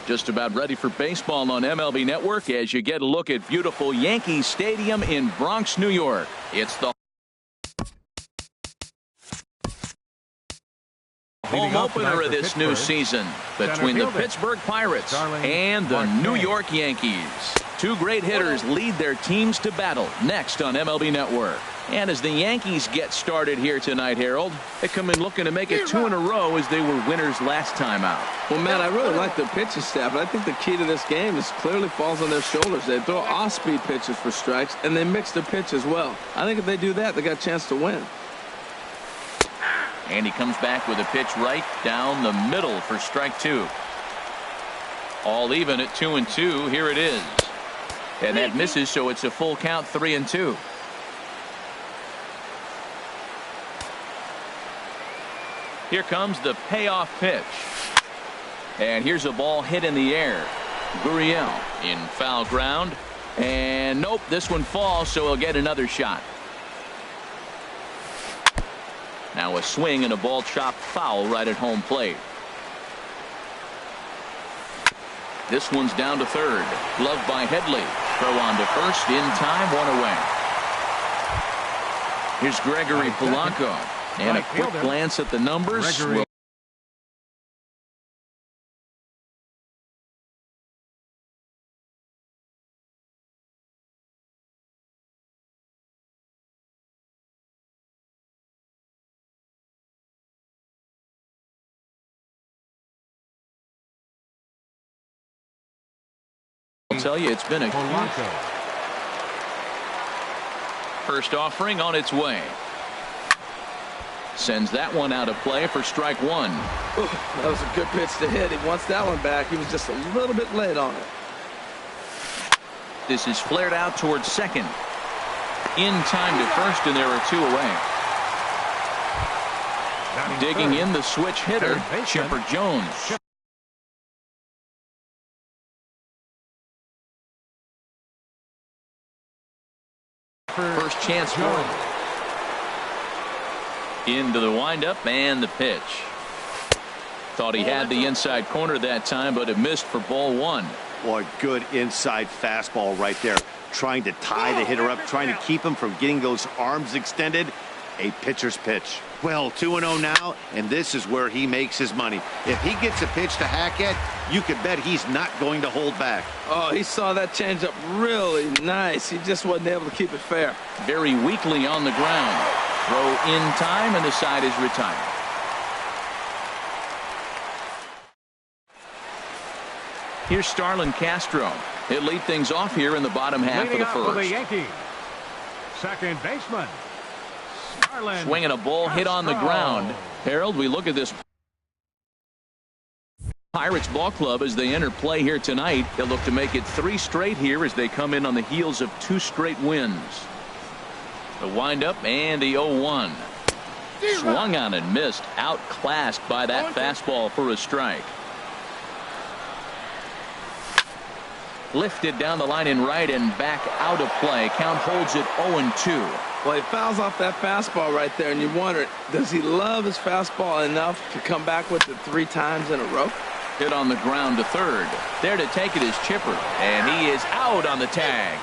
Just about ready for baseball on MLB Network as you get a look at beautiful Yankee Stadium in Bronx, New York. It's the home opener of this new season between the Pittsburgh Pirates and the New York Yankees. Two great hitters lead their teams to battle next on MLB Network. And as the Yankees get started here tonight, Harold, they come in looking to make it 2 in a row as they were winners last time out. Well, Matt, I really like the pitching staff, but I think the key to this game is clearly falls on their shoulders. They throw off-speed pitches for strikes, and they mix their pitch as well. I think if they do that, they got a chance to win. And he comes back with a pitch right down the middle for strike 2. All even at 2-2. Here it is. And that misses, so it's a full count, 3-2. Here comes the payoff pitch. And here's a ball hit in the air. Gurriel in foul ground. And nope, this one falls, so he'll get another shot. Now a swing and a ball chopped foul right at home plate. This one's down to third. Gloved by Headley. Throw on to first in time, 1 away. Here's Gregory Polanco. And a quick glance at the numbers. I'll tell you, it's been a first offering on its way. Sends that one out of play for strike 1. Ooh, that was a good pitch to hit. He wants that one back. He was just a little bit late on it. This is flared out towards second. In time to first, and there are 2 away. Digging in the switch hitter, Chipper Jones. First chance for him. Into the windup and the pitch. Thought he had the inside corner that time, but it missed for ball 1. Boy, good inside fastball right there. Trying to tie the hitter up, trying to keep him from getting those arms extended. A pitcher's pitch. Well, 2-0 now, and this is where he makes his money. If he gets a pitch to hack at, you could bet he's not going to hold back. Oh, he saw that changeup really nice. He just wasn't able to keep it fair. Very weakly on the ground. Throw in time, and the side is retired. Here's Starlin Castro. He'll lead things off here in the bottom half of the first. For the Yankees, second baseman, Starlin swinging a ball hit on the ground. Harold, we look at this Pirates ball club as they enter play here tonight. They'll look to make it 3 straight here as they come in on the heels of 2 straight wins. The windup and the 0-1. Swung on and missed. Outclassed by that fastball for a strike. Lifted down the line in right and back out of play. Count holds it 0-2. Well, he fouls off that fastball right there, and you wonder, does he love his fastball enough to come back with it 3 times in a row? Hit on the ground to third. There to take it is Chipper, and he is out on the tag.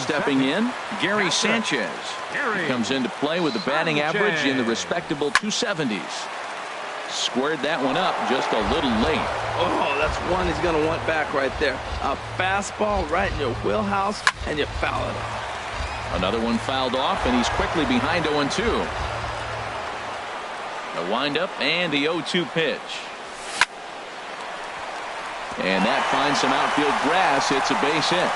Stepping in, Gary Sanchez. He comes into play with the batting average in the respectable 270s. Squared that one up just a little late. Oh, that's one he's going to want back right there. A fastball right in your wheelhouse, and you foul it off. Another one fouled off, and he's quickly behind 0-2. The windup and the 0-2 pitch. And that finds some outfield grass. It's a base hit.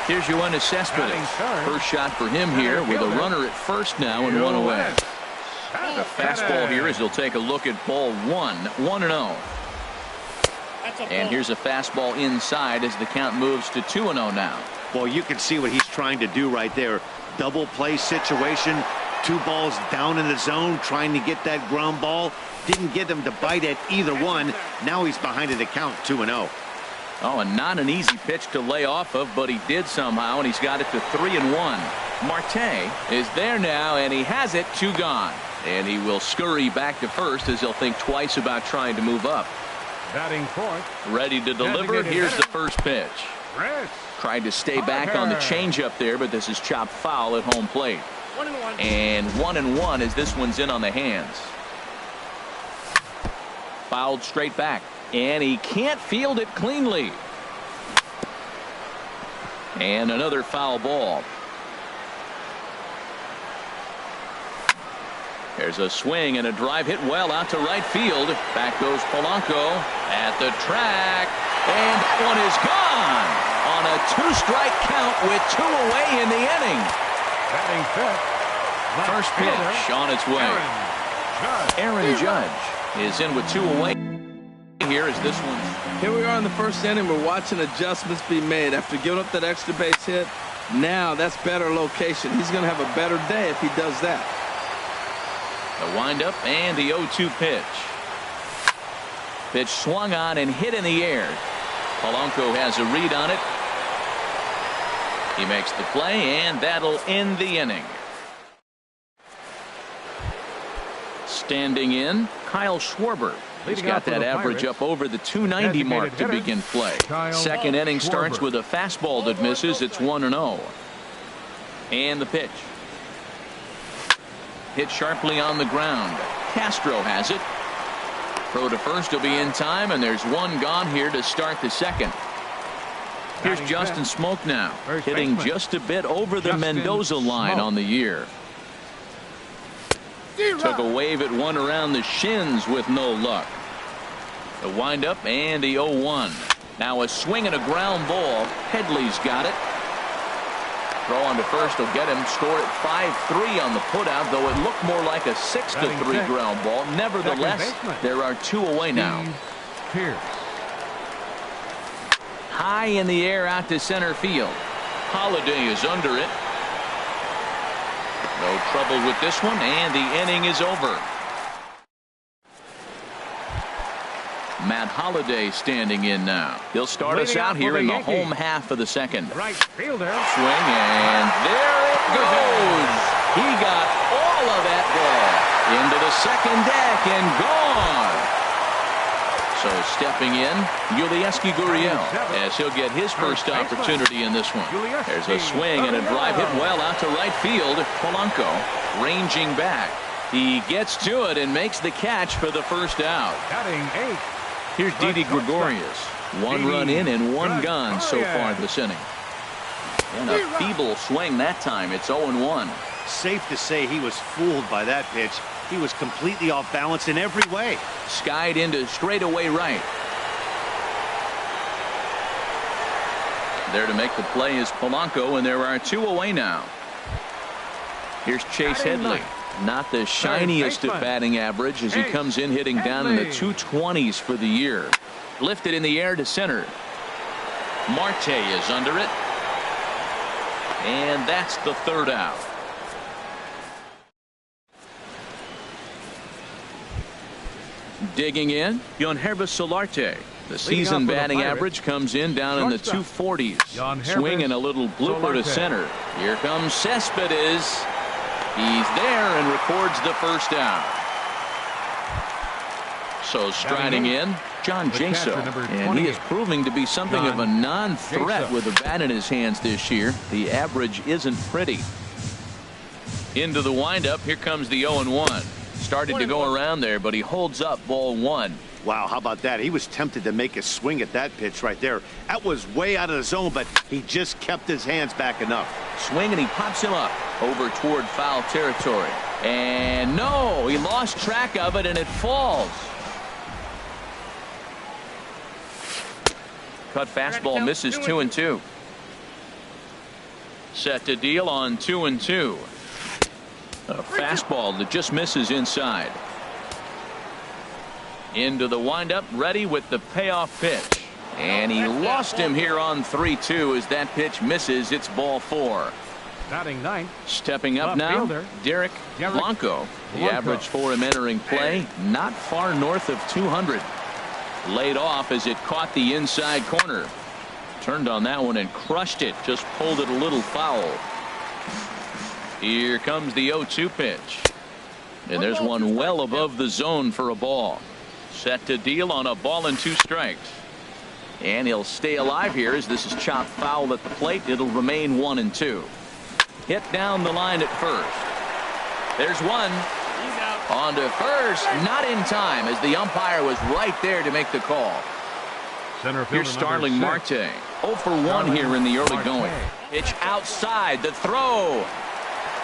Here's Yoenis Cespedes. First shot for him here with a runner at first now and 1 away. The fastball here as he'll take a look at ball 1, 1-0. And here's a fastball inside as the count moves to 2-0 now. Well, you can see what he's trying to do right there. Double play situation. 2 balls down in the zone, trying to get that ground ball. Didn't get him to bite at either one. Now he's behind in the count, 2-0. Oh, and not an easy pitch to lay off of, but he did somehow, and he's got it to 3-1. Marte is there now, and he has it, 2 gone. And he will scurry back to first as he'll think twice about trying to move up. Batting fourth. Ready to deliver. Here's the first pitch. Chris. Tried to stay back on the changeup there, but this is chopped foul at home plate. 1-1. And 1-1 as this one's in on the hands. Fouled straight back. And he can't field it cleanly. And another foul ball. There's a swing and a drive hit well out to right field. Back goes Polanco at the track. And that one is gone on a 2-strike count with 2 away in the inning. Batting fifth. First pitch on its way. Aaron Judge is in with 2 away. Here is this one. Here we are in the first inning. We're watching adjustments be made after giving up that extra base hit. Now that's better location. He's going to have a better day if he does that. The windup and the 0-2 pitch. Pitch swung on and hit in the air. Polanco has a read on it. He makes the play, and that'll end the inning. Standing in, Kyle Schwarber. He's got that average up over the 290 mark to begin play. Second inning starts with a fastball that misses. It's 1-0. And the pitch. Hit sharply on the ground. Castro has it. Throw to first will be in time, and there's one gone here to start the second. Here's Justin Smoak now, hitting just a bit over the Mendoza line on the year. Took a wave at one around the shins with no luck. The windup and the 0-1. Now a swing and a ground ball. Headley's got it. Throw on to first will get him. Score at 5-3 on the putout, though it looked more like a 6-3 ground ball. Nevertheless, there are 2 away now. High in the air out to center field. Holiday is under it. No trouble with this one, and the inning is over. Matt Holliday standing in now. He'll start us out here in the home half of the second. Right fielder. Swing, and there it goes. He got all of that ball into the second deck and gone. So stepping in, Yulieski Gurriel, as he'll get his first opportunity in this one. There's a swing and a drive hit well out to right field. Polanco ranging back. He gets to it and makes the catch for the first out. Batting 8. Here's Didi Gregorius. 1 run in and 1 gone so far this inning. And a feeble swing that time. It's 0-1. Safe to say he was fooled by that pitch. He was completely off balance in every way. Skied into straightaway right. There to make the play is Polanco, and there are 2 away now. Here's Chase Headley. Not the shiniest of batting average as he comes in hitting down in the 220s for the year. Lifted in the air to center. Marte is under it. And that's the third out. Digging in, Yonhervis Solarte. The season batting average comes in down in the 240s. Swinging a little blooper to center. Here comes Cespedes. He's there and records the first out. So striding in, John Jaso, and he is proving to be something of a non-threat with a bat in his hands this year. The average isn't pretty. Into the windup, here comes the 0-1. Started to go around there, but he holds up ball 1. Wow, how about that? He was tempted to make a swing at that pitch right there. That was way out of the zone, but he just kept his hands back enough. Swing, and he pops him up over toward foul territory. And no, he lost track of it, and it falls. Cut fastball misses 2-2. Set to deal on 2-2. A fastball that just misses inside. Into the windup, ready with the payoff pitch. And he lost him here on 3-2 as that pitch misses. It's ball 4. Batting 9. Stepping up now, Derek Blanco. The average for him entering play, not far north of 200. Laid off as it caught the inside corner. Turned on that one and crushed it. Just pulled it a little foul. Here comes the 0-2 pitch. And there's one well above the zone for a ball. Set to deal on a ball and 2 strikes. And he'll stay alive here as this is chopped foul at the plate. It'll remain 1-2. Hit down the line at first. There's one. On to first. Not in time as the umpire was right there to make the call. Here's Starling Marte. 0 for 1 here in the early going. Pitch outside. The throw.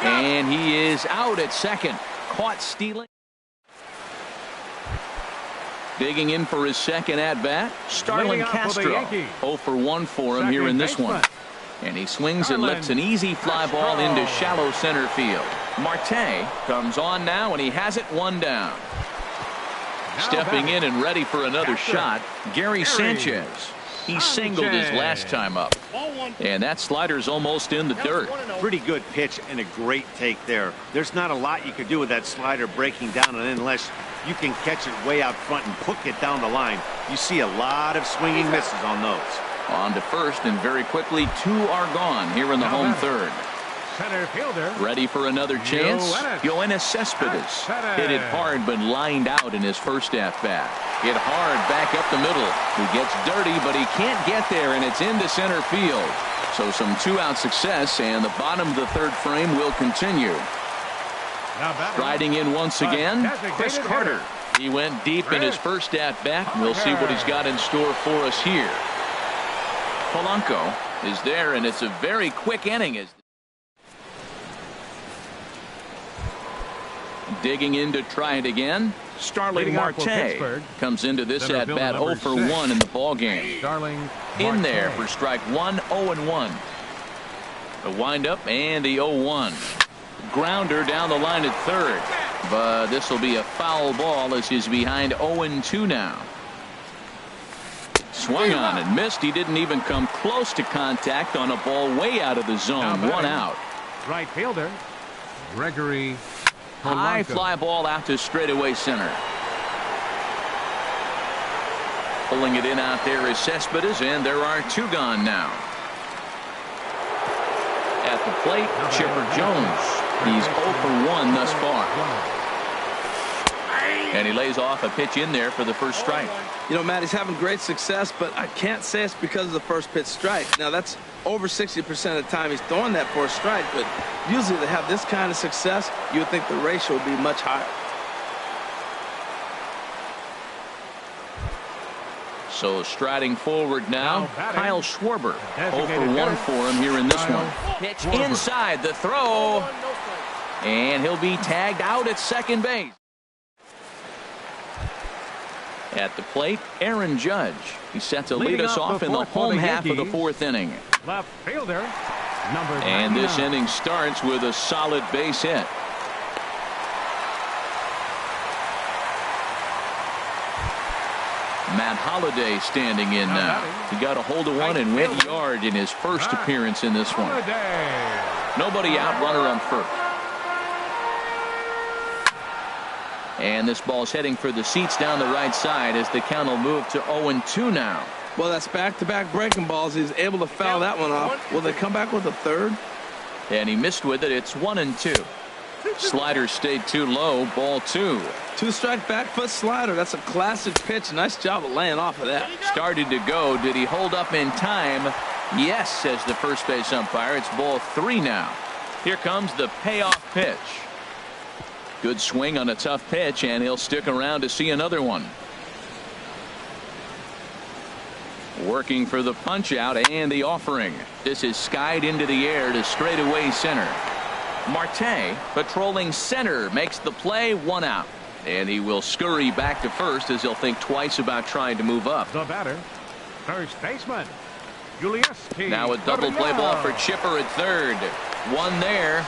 And he is out at second. Caught stealing. Digging in for his second at-bat, Starling Castro. 0 for 1 for him here in this one. And he swings and lifts an easy fly ball into shallow center field. Marte comes on now, and he has it 1 down. Stepping in and ready for another shot, Gary Sanchez. He singled his last time up. And that slider's almost in the dirt. Pretty good pitch and a great take there. There's not a lot you could do with that slider breaking down, and unless you can catch it way out front and hook it down the line, you see a lot of swinging misses on those. On to first, and very quickly 2 are gone here in the home third. Center fielder. Ready for another chance. Yoenis Cespedes hit it hard but lined out in his first at-bat. Hit hard back up the middle. He gets dirty, but he can't get there, and it's into center field. So some 2-out success, and the bottom of the third frame will continue. Riding in once again, Chris Carter. He went deep in his first at-bat, and we'll see what he's got in store for us here. Polanco is there, and it's a very quick inning. Digging in to try it again, Starling Marte comes into this at-bat 0 for 1 in the ball game. In there for strike 1, 0-1. The windup and the 0-1. Grounder down the line at third, but this will be a foul ball as he's behind 0-2 now. Swung on and missed. He didn't even come close to contact on a ball way out of the zone. 1 out. Right fielder Gregory. High fly ball out to straightaway center. Pulling it in out there is Cespedes, and there are 2 gone now. At the plate, Chipper Jones. He's 0 for 1 thus far. And he lays off a pitch in there for the first strike. You know, Matt, he's having great success, but I can't say it's because of the first pitch strike. Now, that's over 60% of the time he's throwing that for a strike, but usually to have this kind of success, you would think the ratio would be much higher. So striding forward now, Kyle Schwarber. 0 for 1 for him here in this one. Pitch inside, the throw, and he'll be tagged out at second base. At the plate, Aaron Judge. He's set to lead us off in the home half of the 4th inning. Left fielder, and this inning starts with a solid base hit. Matt Holliday standing in now. He got a hold of one and went yard in his first appearance in this one. Nobody out, runner on first. And this ball's heading for the seats down the right side as the count will move to 0-2 now. Well, that's back-to-back breaking balls. He's able to foul that one off. Will they come back with a third? And he missed with it. It's 1-2. Slider stayed too low. Ball 2. 2-strike back foot slider. That's a classic pitch. Nice job of laying off of that. Started to go. Did he hold up in time? Yes, says the first base umpire. It's ball 3 now. Here comes the payoff pitch. Good swing on a tough pitch, and he'll stick around to see another one. Working for the punch out and the offering. This is skied into the air to straightaway center. Marte patrolling center makes the play, 1 out. And he will scurry back to first as he'll think twice about trying to move up. The batter, first baseman, Julius. Now a double play ball for Chipper at third. 1 there.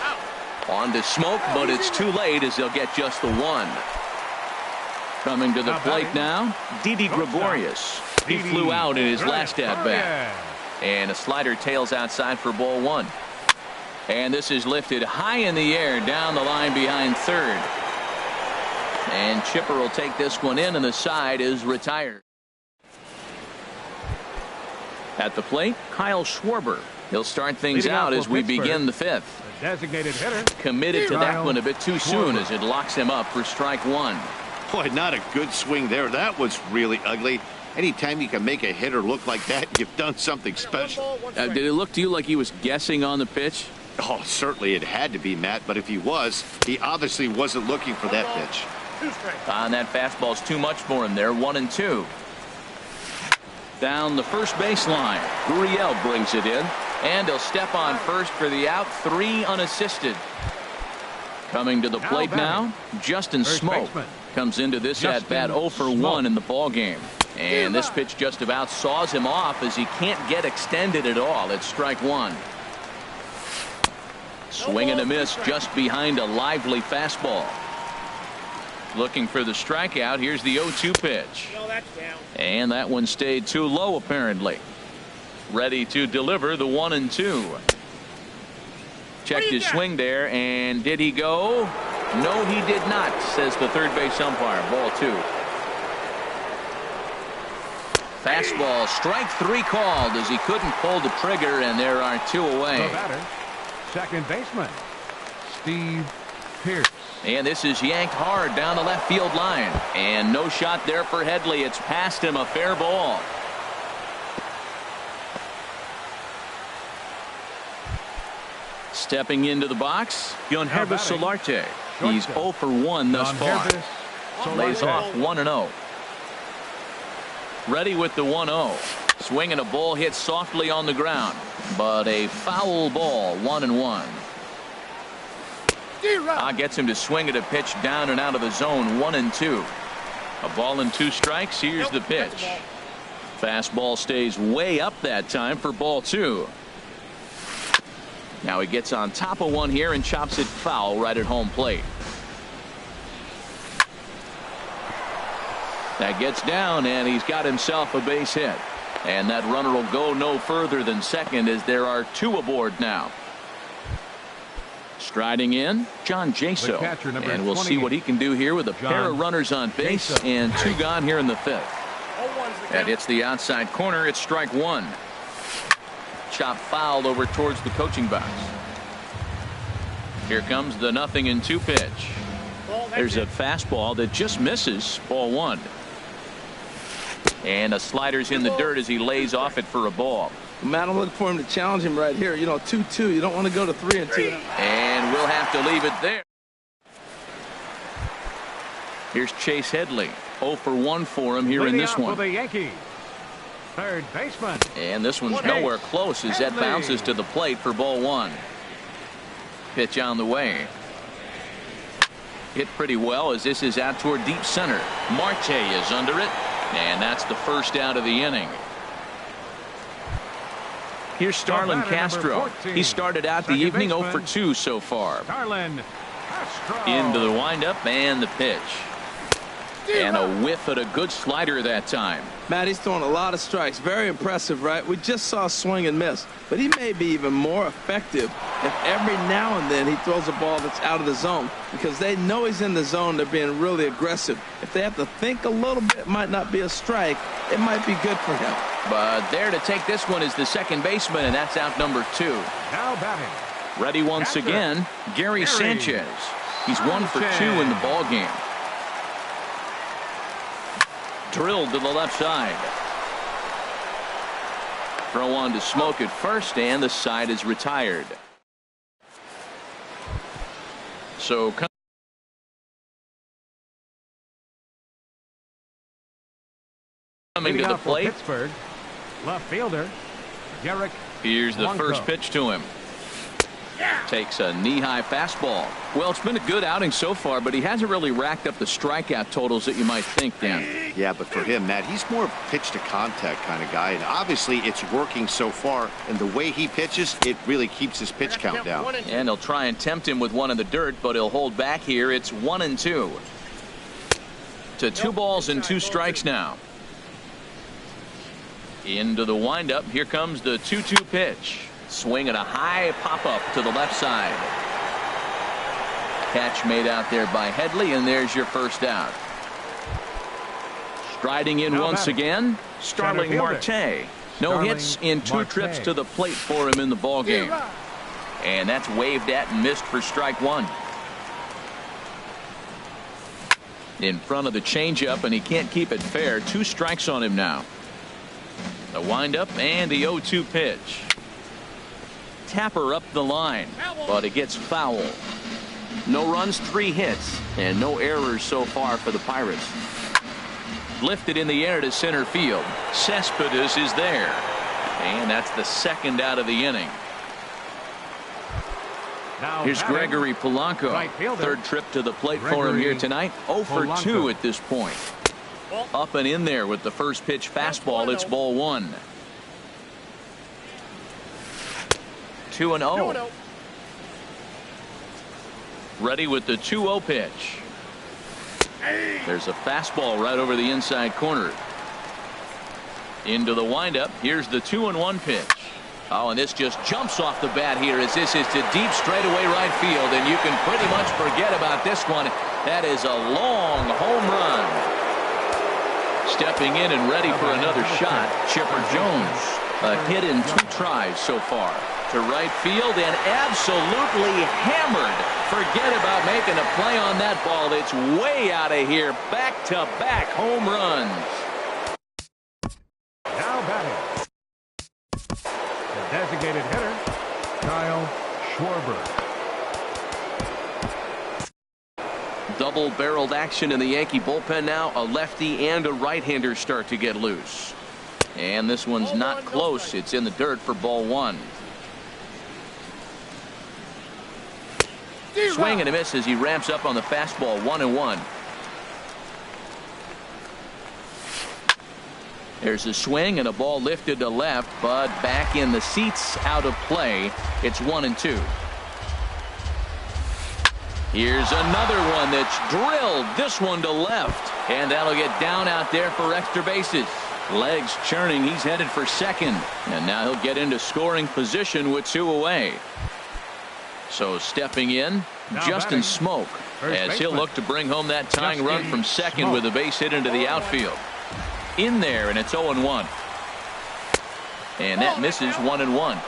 On to Smoke, but it's too late as they'll get just the 1. Coming to the plate now, Didi Gregorius. He flew out in his last at-bat. And a slider tails outside for ball 1. And this is lifted high in the air down the line behind third. And Chipper will take this one in, and the side is retired. At the plate, Kyle Schwarber. He'll start things out as we begin the fifth. The designated hitter. Committed to that one a bit too soon as it locks him up for strike one. Boy, not a good swing there. That was really ugly. Anytime you can make a hitter look like that, you've done something special. Did it look to you like he was guessing on the pitch? Oh, certainly it had to be, Matt, but if he was, he obviously wasn't looking for that pitch. And that fastball's too much for him there. 1-2. Down the first baseline. Gurriel brings it in, and he'll step on first for the out. 3 unassisted. Coming to the plate now, Justin Smoke comes into this at bat 0 for 1 in the ball game. And this pitch just about saws him off as he can't get extended at all. It's strike one. Swing and a miss just behind a lively fastball. Looking for the strikeout. Here's the 0-2 pitch. And that one stayed too low apparently. Ready to deliver the 1-2. Checked his swing there, and did he go? No, he did not, says the third base umpire. Ball 2. Fastball, strike 3 called as he couldn't pull the trigger, and there are 2 away. The batter, second baseman, Steve Pearce. And this is yanked hard down the left field line. And no shot there for Headley. It's past him, a fair ball. Stepping into the box, Yonhervis Solarte. He's 0 for 1 thus far. Lays off 1-0. Ready with the 1-0. Swinging a ball hit softly on the ground, but a foul ball. 1-1. Gets him to swing at a pitch down and out of the zone. 1-2. A ball and 2 strikes. Here's the pitch. Fastball stays way up that time for ball 2. Now he gets on top of one here and chops it foul right at home plate. That gets down, and he's got himself a base hit. And that runner will go no further than second as there are 2 aboard now. Striding in, John Jaso. And we'll see what he can do here with a pair of runners on base and 2 gone here in the 5th. That hits the outside corner. It's strike 1. Chop foul over towards the coaching box. Here comes the 0-2 pitch. There's a fastball that just misses. Ball 1. And a slider's in the dirt as he lays off it for a ball. Matt, I'm looking for him to challenge him right here. You know, 2-2. You don't want to go to 3-2. And we'll have to leave it there. Here's Chase Headley. 0 for 1 for him here in this one. For the Yankees, third baseman. And this one's nowhere close as that bounces to the plate for ball 1. Pitch on the way. Hit pretty well as this is out toward deep center. Marte is under it, and that's the first out of the inning. Here's Starlin Castro. He started out the evening 0 for 2 so far. Starlin Castro. Into the windup and the pitch. And a whiff at a good slider that time. Matt, he's throwing a lot of strikes. Very impressive, right? We just saw swing and miss. But he may be even more effective if every now and then he throws a ball that's out of the zone. Because they know he's in the zone. They're being really aggressive. If they have to think a little bit, it might not be a strike. It might be good for him. But there to take this one is the second baseman, and that's out number 2. Now batting. Ready once again, Gary Sanchez. He's 1 for 2 in the ball game. Drilled to the left side. Throw on to Smoke at first, and the side is retired. So coming to the plate. Pittsburgh, left fielder Garrick. Here's the first pitch to him. Takes a knee-high fastball. Well, it's been a good outing so far, but he hasn't really racked up the strikeout totals that you might think, Dan. Yeah, but for him, Matt, he's more pitch-to-contact kind of guy, and obviously it's working so far, and the way he pitches, it really keeps his pitch count down. And he'll try and tempt him with one in the dirt, but he'll hold back here. It's 1-2. To 2 balls and 2 strikes now. Into the windup. Here comes the 2-2 pitch. Swing and a high pop-up to the left side. Catch made out there by Headley, and there's your first out. Striding in once again, Starling Marte. No hits in 2 trips to the plate for him in the ballgame. And that's waved at and missed for strike 1. In front of the changeup, and he can't keep it fair. 2 strikes on him now. The windup and the 0-2 pitch. Tapper up the line, but it gets foul. No runs, 3 hits, and no errors so far for the Pirates. Lifted in the air to center field. Cespedes is there, and that's the 2nd out of the inning. Here's Gregory Polanco. 3rd trip to the plate for him here tonight. 0 for 2 at this point. Up and in there with the first pitch fastball. It's ball 1. 2-0. Ready with the 2-0 pitch. There's a fastball right over the inside corner. Into the windup. Here's the 2-1 pitch. Oh, and this just jumps off the bat here as this is to deep straightaway right field, and you can pretty much forget about this one. That is a long home run. Stepping in and ready for another shot, Chipper Jones. A hit in 2 tries so far. To right field and absolutely hammered. Forget about making a play on that ball. It's way out of here. Back-to-back home runs. Now batting, the designated hitter, Kyle Schwarber. Double-barreled action in the Yankee bullpen now. A lefty and a right-hander start to get loose. And this one's not close. It's in the dirt for ball 1. Swing and a miss as he ramps up on the fastball. 1-1. There's a swing and a ball lifted to left, but back in the seats, out of play. It's 1-2. Here's another one that's drilled. This one to left, and that'll get down out there for extra bases. Legs churning. He's headed for second, and now he'll get into scoring position with 2 away. So stepping in, Justin Smoke, as he'll look to bring home that tying run from second with a base hit into the outfield. In there, and it's 0-1. And that misses. 1-1.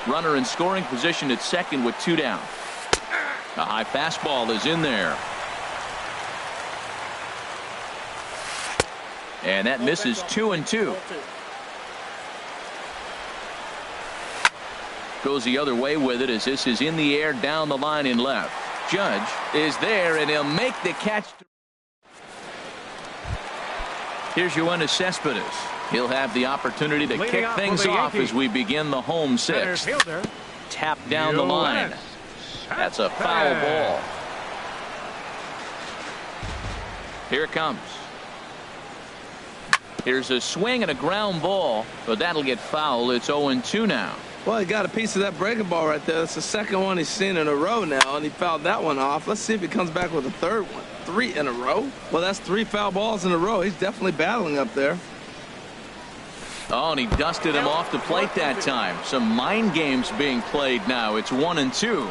Runner in scoring position at second with 2 down. A high fastball is in there. And that misses. 2-2. Goes the other way with it as this is in the air down the line in left. Judge is there, and he'll make the catch. Here's Yoenis Cespedes. He'll have the opportunity to kick things off as we begin the home 6th. Tap down the line. That's a foul ball. Here it comes. Here's a swing and a ground ball, but that'll get foul. It's 0-2 now. Well, he got a piece of that breaking ball right there. That's the 2nd one he's seen in a row now, and he fouled that one off. Let's see if he comes back with a 3rd one. 3 in a row? Well, that's 3 foul balls in a row. He's definitely battling up there. Oh, and he dusted him off the plate that time. Some mind games being played now. It's 1-2.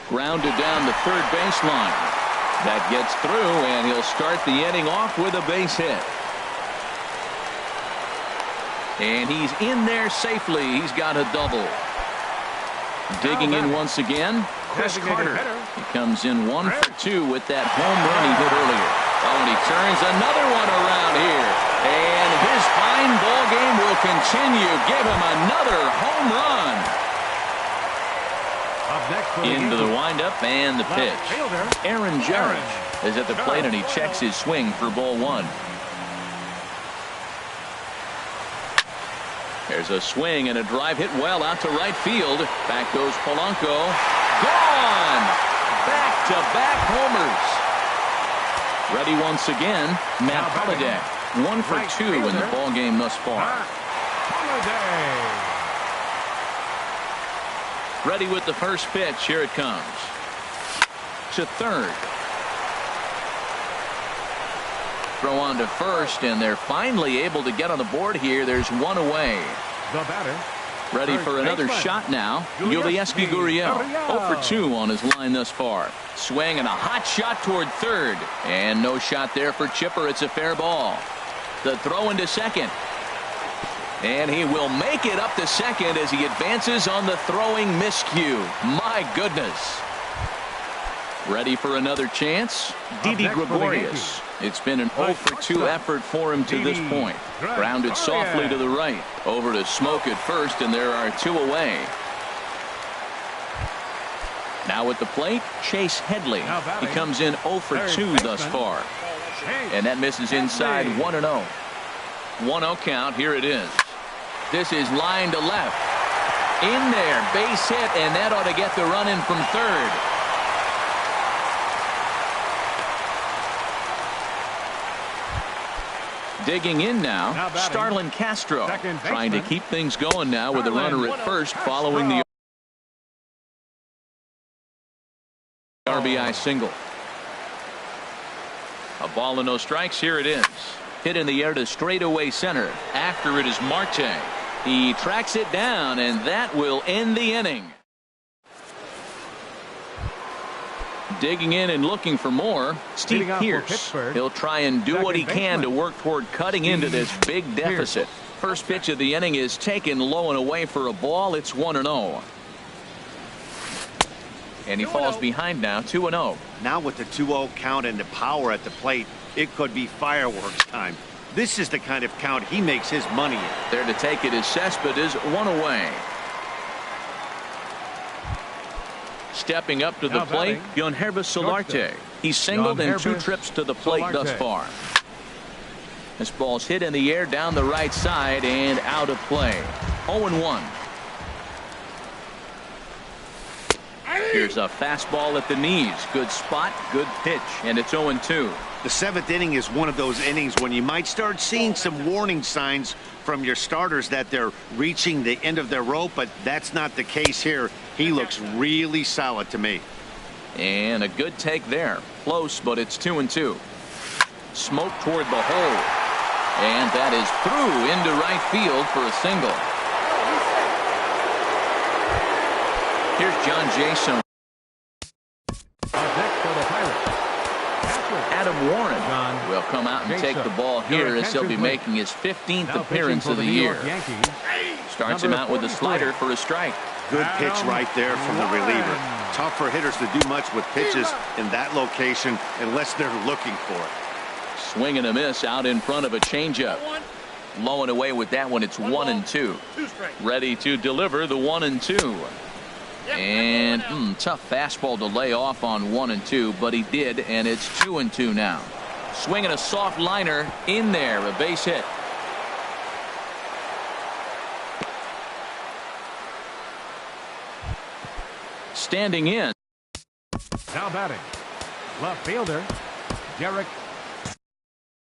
Grounded down the third baseline. That gets through, and he'll start the inning off with a base hit. And he's in there safely. He's got a double. Digging in once again, Chris Carter. He comes in 1 for 2 with that home run he hit earlier. Oh, and he turns another one around here. And his fine ball game will continue. Give him another home run. Into the windup and the pitch. Aaron Judge is at the plate, and he checks his swing for ball 1. There's a swing and a drive hit well out to right field. Back goes Polanco. Gone! Back-to-back homers. Ready once again, Matt Holliday. 1 for 2 in the ball game thus far. Ready with the first pitch. Here it comes. To third. Throw on to first, and they're finally able to get on the board here. There's 1 away. The batter. Ready for another shot now. Yulieski Gurriel. 0 for 2 on his line thus far. Swing and a hot shot toward third. And no shot there for Chipper. It's a fair ball. The throw into second. And he will make it up to second as he advances on the throwing miscue. My goodness. Ready for another chance? Didi Gregorius. It's been an 0 for 2 effort for him to this point. Grounded softly to the right. Over to Smoke at first, and there are 2 away. Now at the plate, Chase Headley. He comes in 0 for 2 thus far. And that misses inside 1-0. 1-0 count. Here it is. This is line to left. In there. Base hit, and that ought to get the run in from third. Digging in now, Starlin Castro. Trying to keep things going now with a runner at first following the RBI single. A ball and no strikes. Here it is. Hit in the air to straightaway center. After it is Marte. He tracks it down, and that will end the inning. Digging in and looking for more, Steve Pearce. He'll try and do what he can to work toward cutting into this big deficit. First pitch of the inning is taken low and away for a ball. It's 1-0. And he falls behind now, 2-0. Now with the 2-0 count and the power at the plate, it could be fireworks time. This is the kind of count he makes his money in. There to take it is Cespedes, 1 away. Stepping up to the plate, Yonhervis Solarte. He's singled in 2 trips to the plate thus far. This ball's hit in the air down the right side and out of play. 0-1. Here's a fastball at the knees. Good spot, good pitch, and it's 0-2. The 7th inning is one of those innings when you might start seeing some warning signs from your starters that they're reaching the end of their rope, but that's not the case here. He looks really solid to me. And a good take there. Close, but it's 2-2. Smoke toward the hole. And that is through into right field for a single. Here's John Jason. Adam Warren will come out and take the ball here as he'll be making his 15th appearance of the year. Starts him out with a slider for a strike. Good pitch right there from the reliever. Tough for hitters to do much with pitches in that location unless they're looking for it. Swing and a miss out in front of a changeup. Low and away with that one. It's 1-2. Ready to deliver the 1-2. And tough fastball to lay off on 1-2, but he did, and it's 2-2 now. Swinging a soft liner in there, a base hit. Standing in. Now batting, left fielder, Derek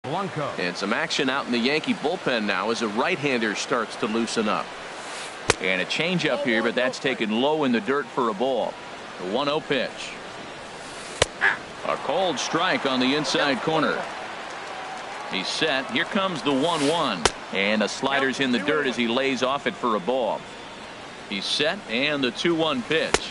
Blanco. And some action out in the Yankee bullpen now as a right-hander starts to loosen up. And a changeup here, but that's taken low in the dirt for a ball. The 1-0 pitch. A cold strike on the inside corner. He's set. Here comes the 1-1. And the slider's in the dirt as he lays off it for a ball. He's set, and the 2-1 pitch.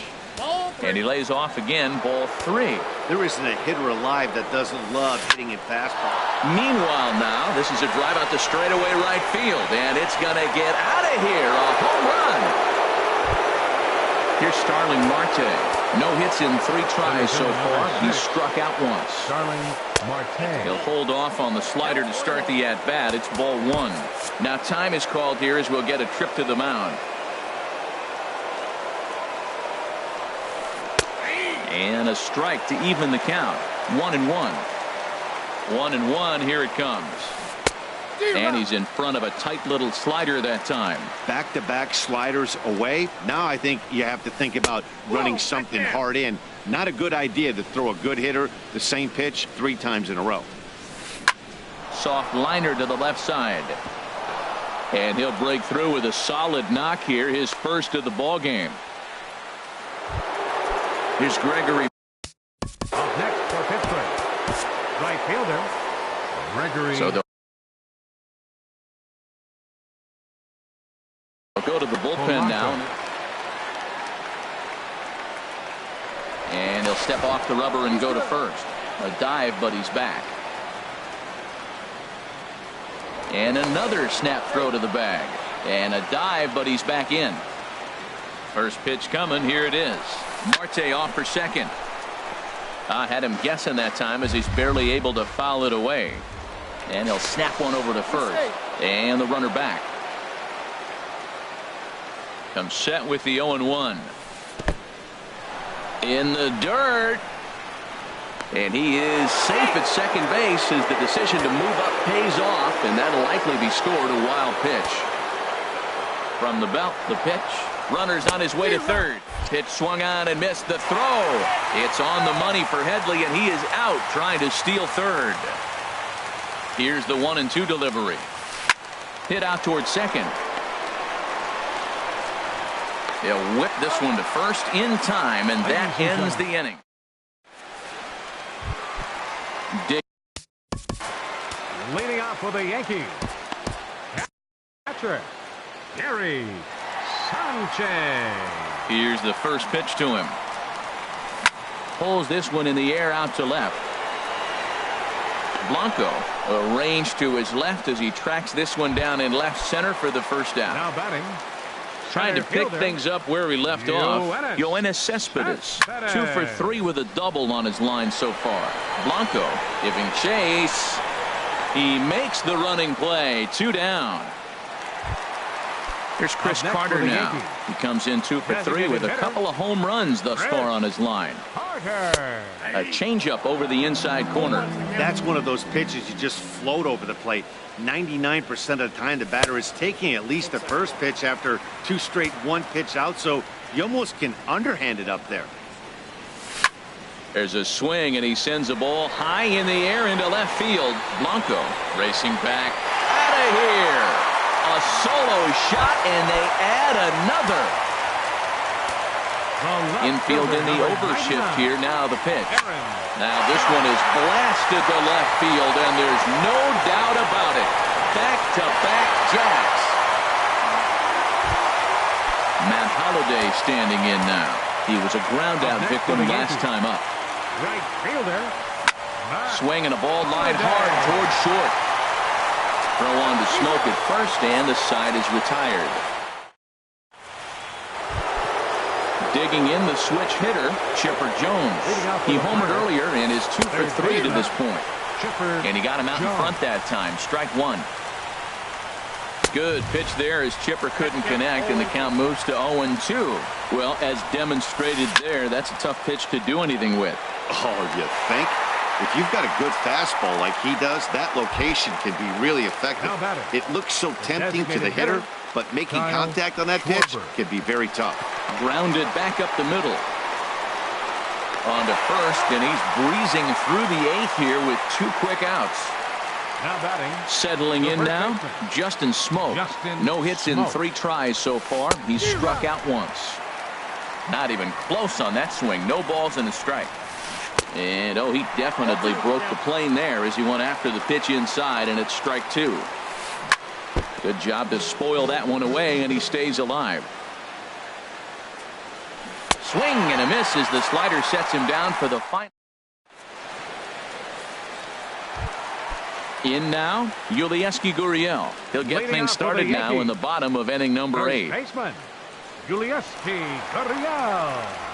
And he lays off again, ball 3. There isn't a hitter alive that doesn't love hitting in fastball. Meanwhile now, this is a drive out to straightaway right field, and it's going to get out of here. A home run. Here's Starling Marte. No hits in 3 tries so far. He's struck out once. Starling Marte. He'll hold off on the slider to start the at-bat. It's ball 1. Now time is called here as we'll get a trip to the mound. And a strike to even the count. 1-1. 1-1. Here it comes. And he's in front of a tight little slider that time. Back-to-back sliders away. Now I think you have to think about running something hard in. Not a good idea to throw a good hitter the same pitch 3 times in a row. Soft liner to the left side. And he'll break through with a solid knock here. His first of the ball game. Here's Gregory. Up next for Pittsburgh, right fielder Gregory. So they'll go to the bullpen now. And he'll step off the rubber and go to first. A dive, but he's back. And another snap throw to the bag. And a dive, but he's back in. First pitch coming. Here it is. Marte off for second. I had him guessing that time as he's barely able to foul it away. And he'll snap one over to first. And the runner back. Comes set with the 0-1. In the dirt. And he is safe at second base as the decision to move up pays off. And that'll likely be scored. A wild pitch. From the belt, the pitch. Runner's on his way to third. Pitch swung on and missed the throw. It's on the money for Headley, and he is out trying to steal third. Here's the 1-2 delivery. Hit out towards second. They'll whip this one to first in time, and that ends the inning. Leading off for the Yankees, catcher Gary Sanchez. Here's the first pitch to him. Pulls this one in the air out to left. Blanco arranged to his left as he tracks this one down in left center for the first out. Now batting, trying to pick things up where he left off. Yoenis Cespedes, 2 for 3 with a double on his line so far. Blanco giving chase. He makes the running play. 2 down. Here's Chris Carter now. He comes in 2 for 3 with a couple of home runs thus far on his line. A changeup over the inside corner. That's one of those pitches you just float over the plate. 99% of the time the batter is taking at least the first pitch after 2 straight 1-pitch out, so you almost can underhand it up there. There's a swing, and he sends a ball high in the air into left field. Blanco racing back. Out of here. A solo shot, and they add another. Infield in the overshift here. Now the pitch. Now this one is blasted to left field, and there's no doubt about it. Back-to-back jacks. Matt Holliday standing in now. He was a ground-out victim last time up. Right fielder. Swinging a ball line hard towards short. Throw on to Smoke at first, and the side is retired. Digging in the switch hitter, Chipper Jones. He homered earlier and is 2 for 3 to this point. And he got him out in front that time. Strike 1. Good pitch there as Chipper couldn't connect, and the count moves to 0-2. Well, as demonstrated there, that's a tough pitch to do anything with. Oh, you think? If you've got a good fastball like he does, that location can be really effective. It looks so tempting to the hitter, but making contact on that pitch can be very tough. Grounded back up the middle. On to first, and he's breezing through the 8th here with 2 quick outs. Now batting. Settling in now, Justin Smoke. No hits in 3 tries so far. He's struck out once. Not even close on that swing. No balls and a strike. And, oh, he definitely broke the plane there as he went after the pitch inside, and it's strike 2. Good job to spoil that one away, and he stays alive. Swing and a miss as the slider sets him down for the final. In now, Yulieski Gurriel. He'll get things started now in the bottom of inning number 8. Baseman, Yulieski Gurriel.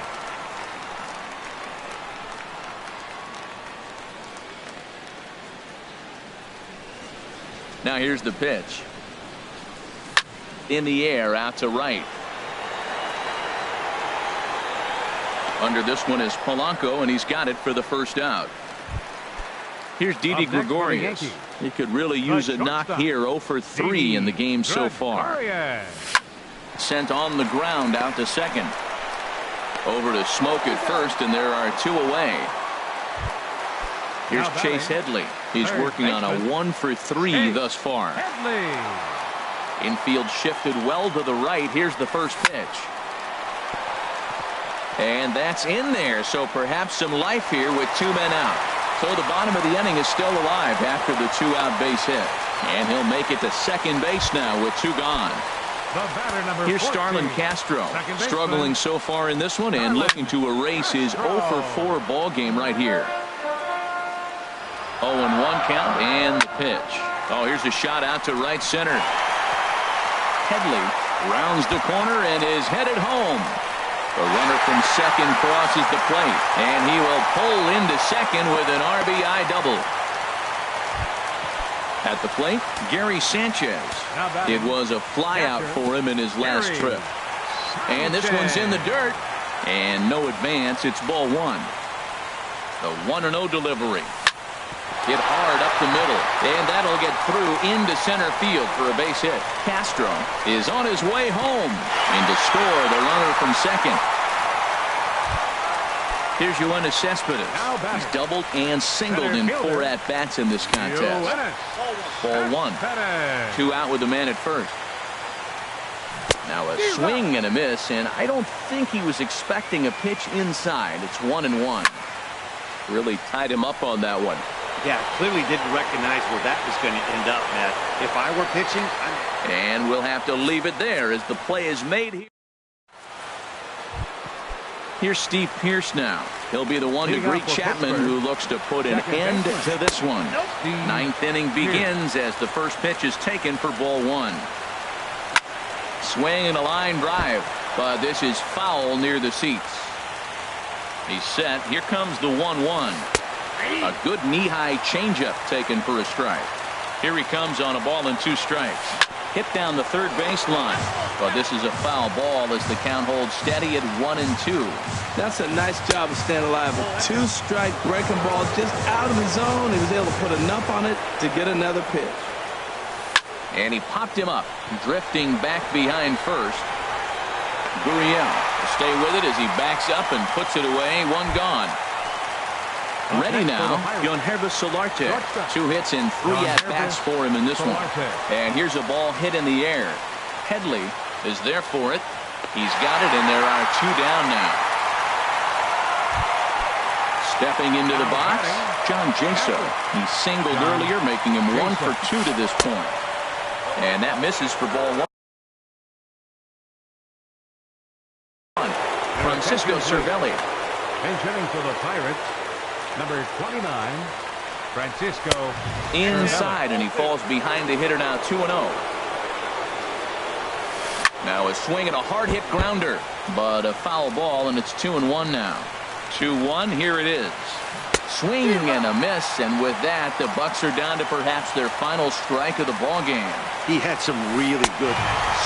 Now here's the pitch. In the air, out to right. Under this one is Polanco, and he's got it for the first out. Here's Didi Gregorius. He could really use a knock here. 0 for 3 in the game so far. Sent on the ground out to second. Over to Smoke at first, and there are 2 away. Here's Chase Headley. He's working on a 1 for 3 thus far. Infield shifted well to the right. Here's the first pitch. And that's in there, so perhaps some life here with 2 men out. So the bottom of the inning is still alive after the 2-out base hit. And he'll make it to second base now with 2 gone. Here's Starlin Castro, struggling so far in this one and looking to erase his 0 for 4 ball game right here. 0-1 count, and the pitch. Oh, here's a shot out to right center. Headley rounds the corner and is headed home. The runner from second crosses the plate, and he will pull into second with an RBI double. At the plate, Gary Sanchez. It was a flyout for him in his last trip. And this one's in the dirt, and no advance. It's ball one. The 1-0 delivery. Hit hard up the middle, and that'll get through into center field for a base hit. Castro is on his way home, and to score the runner from second. Here's Yoenis Cespedes. He's doubled and singled in 4 at-bats in this contest. Ball one. 2 out with the man at first. Now a swing and a miss, and I don't think he was expecting a pitch inside. It's 1-1. Really tied him up on that one. Yeah, clearly didn't recognize where that was going to end up, Matt. If I were pitching, And we'll have to leave it there as the play is made here. Here's Steve Pearce now. He'll be the one to greet Chapman, who looks to put an end to this one. 9th inning begins as the first pitch is taken for ball one. Swing and a line drive, but this is foul near the seats. He's set. Here comes the 1-1. A good knee-high changeup taken for a strike. Here he comes on a ball and 2 strikes. Hit down the third baseline, but this is a foul ball as the count holds steady at 1-2. That's a nice job of staying alive. A 2-strike breaking ball just out of the zone. He was able to put enough on it to get another pitch. And he popped him up, drifting back behind first. Gurriel will stay with it as he backs up and puts it away. 1 gone. Ready now, Yoenis Solarte. 2 hits and 3 at-bats for him in this one. And here's a ball hit in the air. Headley is there for it. He's got it, and there are 2 down now. Stepping into the box, John Jaso. He singled earlier, making him 1 for 2 to this point. And that misses for ball 1. Francisco Cervelli. Hitting for the Pirates, number 29, Francisco. Inside, and he falls behind the hitter now. 2-0. Now a swing and a hard hit grounder, but a foul ball, and it's 2-1 now. 2-1. Here it is. Swing and a miss, and with that, the Bucks are down to perhaps their final strike of the ball game. he had some really good.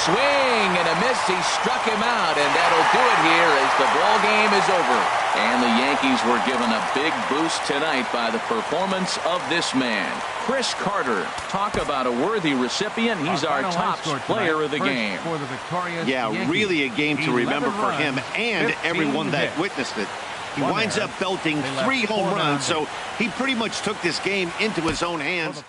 Swing and a miss. He struck him out, and that'll do it here as the ball game is over. And the Yankees were given a big boost tonight by the performance of this man, Chris Carter. Talk about a worthy recipient. He's our top player of the game. Yeah, really a game to remember for him and everyone that witnessed it. He winds up belting 3 home runs, so he pretty much took this game into his own hands.